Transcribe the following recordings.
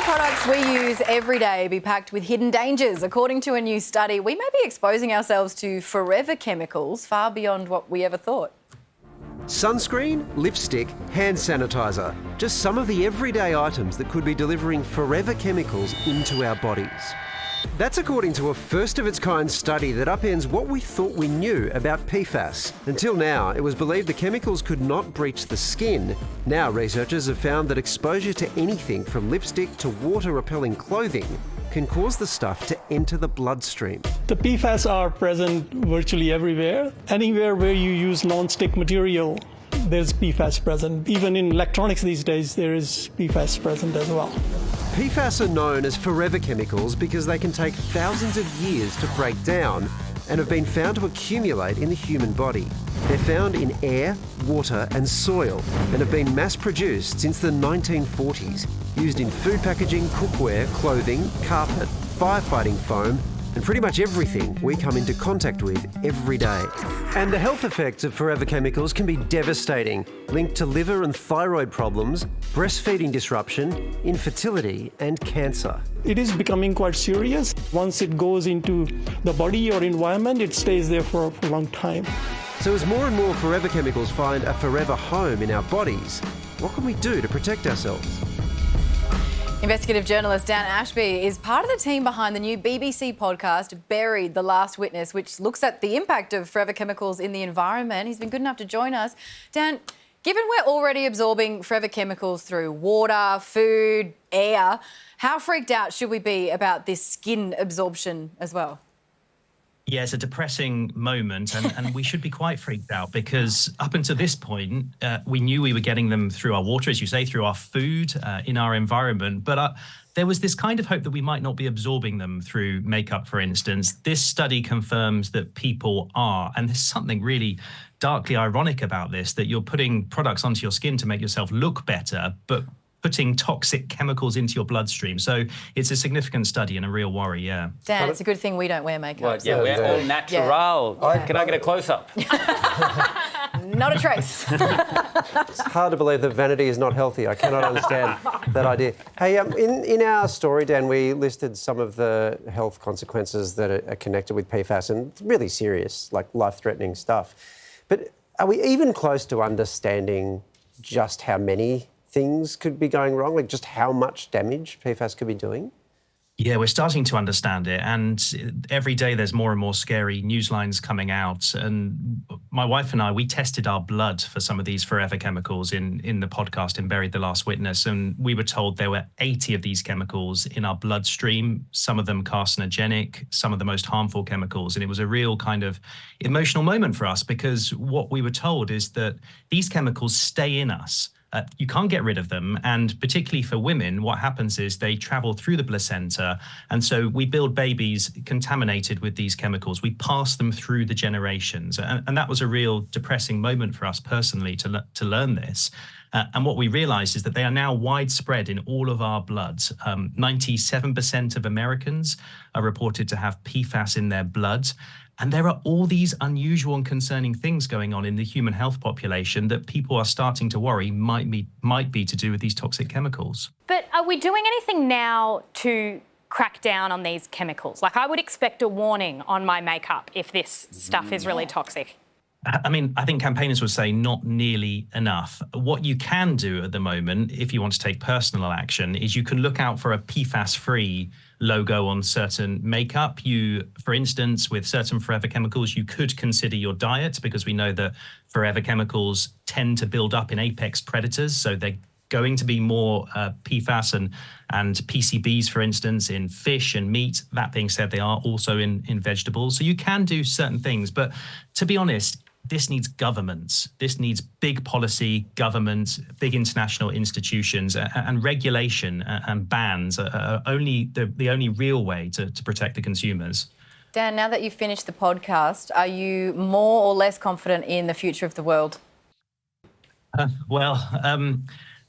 products we use every day be packed with hidden dangers? According to a new study, we may be exposing ourselves to forever chemicals far beyond what we ever thought. Sunscreen, lipstick, hand sanitizer. Just some of the everyday items that could be delivering forever chemicals into our bodies. That's according to a first-of-its-kind study that upends what we thought we knew about PFAS. Until now, it was believed the chemicals could not breach the skin. Now, researchers have found that exposure to anything from lipstick to water-repelling clothing can cause the stuff to enter the bloodstream. The PFAS are present virtually everywhere. Anywhere where you use non-stick material, there's PFAS present. Even in electronics these days, there is PFAS present as well. PFAS are known as forever chemicals because they can take thousands of years to break down and have been found to accumulate in the human body. They're found in air, water and soil and have been mass-produced since the 1940s, used in food packaging, cookware, clothing, carpet, firefighting foam and pretty much everything we come into contact with every day. And the health effects of forever chemicals can be devastating, linked to liver and thyroid problems, breastfeeding disruption, infertility and cancer. It is becoming quite serious. Once it goes into the body or environment, it stays there for a long time. So as more and more forever chemicals find a forever home in our bodies, what can we do to protect ourselves? Investigative journalist Dan Ashby is part of the team behind the new BBC podcast, Buried: The Last Witness, which looks at the impact of forever chemicals in the environment. He's been good enough to join us. Dan, given we're already absorbing forever chemicals through water, food, air, how freaked out should we be about this skin absorption as well? Yeah, it's a depressing moment and we should be quite freaked out because up until this point, we knew we were getting them through our water, as you say, through our food, in our environment. But there was this kind of hope that we might not be absorbing them through makeup, for instance. This study confirms that people are, and there's something really darkly ironic about this, that you're putting products onto your skin to make yourself look better, but putting toxic chemicals into your bloodstream. So it's a significant study and a real worry, yeah. Dan, it's a good thing we don't wear makeup. Well, yeah, we're all natural. Yeah. Can I get a close-up? Not a trace. It's hard to believe that vanity is not healthy. I cannot understand that idea. Hey, in our story, Dan, we listed some of the health consequences that are connected with PFAS, and it's really serious, like life-threatening stuff. But are we even close to understanding just how many things could be going wrong, like just how much damage PFAS could be doing? Yeah, we're starting to understand it. And every day there's more and more scary news lines coming out. And my wife and I, we tested our blood for some of these forever chemicals in the podcast in Buried: The Last Witness. And we were told there were 80 of these chemicals in our bloodstream, some of them carcinogenic, some of the most harmful chemicals. And it was a real kind of emotional moment for us because what we were told is that these chemicals stay in us. You can't get rid of them. And particularly for women, what happens is they travel through the placenta. And so we build babies contaminated with these chemicals. We pass them through the generations. And that was a real depressing moment for us personally to learn this. And what we realized is that they are now widespread in all of our blood. 97% of Americans are reported to have PFAS in their blood. And there are all these unusual and concerning things going on in the human health population that people are starting to worry might be to do with these toxic chemicals. But are we doing anything now to crack down on these chemicals? Like, I would expect a warning on my makeup if this stuff is really toxic. I mean, I think campaigners would say not nearly enough. What you can do at the moment, if you want to take personal action, is you can look out for a PFAS-free logo on certain makeup. For instance, with certain forever chemicals, you could consider your diet because we know that forever chemicals tend to build up in apex predators. So they're going to be more PFAS and PCBs, for instance, in fish and meat. That being said, they are also in vegetables. So you can do certain things. But to be honest, this needs governments. This needs big policy, governments, big international institutions, and regulation and bans are only the only real way to protect the consumers. Dan, now that you've finished the podcast, are you more or less confident in the future of the world?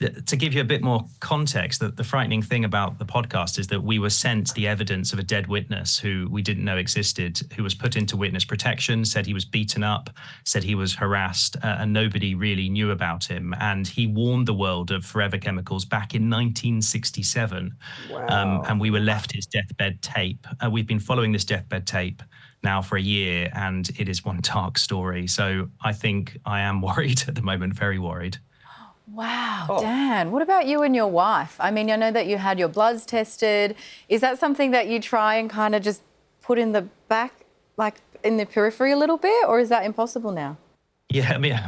To give you a bit more context, the frightening thing about the podcast is that we were sent the evidence of a dead witness who we didn't know existed, who was put into witness protection, said he was beaten up, said he was harassed, and nobody really knew about him. And he warned the world of forever chemicals back in 1967. Wow. And we were left his deathbed tape. We've been following this deathbed tape now for a year, and it is one dark story. So I think I am worried at the moment, very worried. Wow, Dan, what about you and your wife? I mean, I know that you had your bloods tested. Is that something that you try and kind of just put in the back, like in the periphery a little bit, or is that impossible now? Yeah, I mean,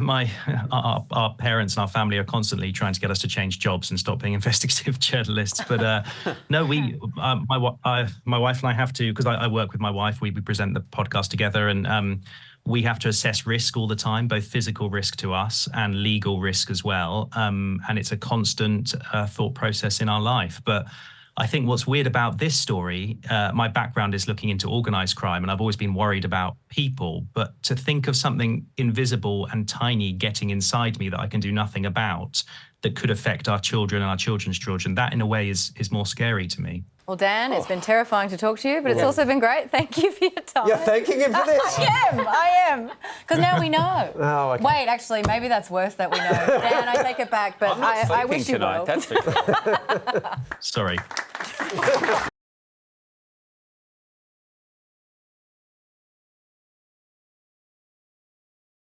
our parents and our family are constantly trying to get us to change jobs and stop being investigative journalists. But no, my wife and I have to, because I work with my wife, we present the podcast together, and we have to assess risk all the time, both physical risk to us and legal risk as well. And it's a constant thought process in our life. But I think what's weird about this story, my background is looking into organised crime, and I've always been worried about people. But to think of something invisible and tiny getting inside me that I can do nothing about, that could affect our children and our children's children, that in a way is more scary to me. Well, Dan, it's been terrifying to talk to you, but it's also been great. Thank you for your time. You're thanking him for this? I am. Because now we know. Oh, okay. Wait, actually, maybe that's worse that we know. Dan, I take it back, but I wish you tonight. well. That's it. Sorry.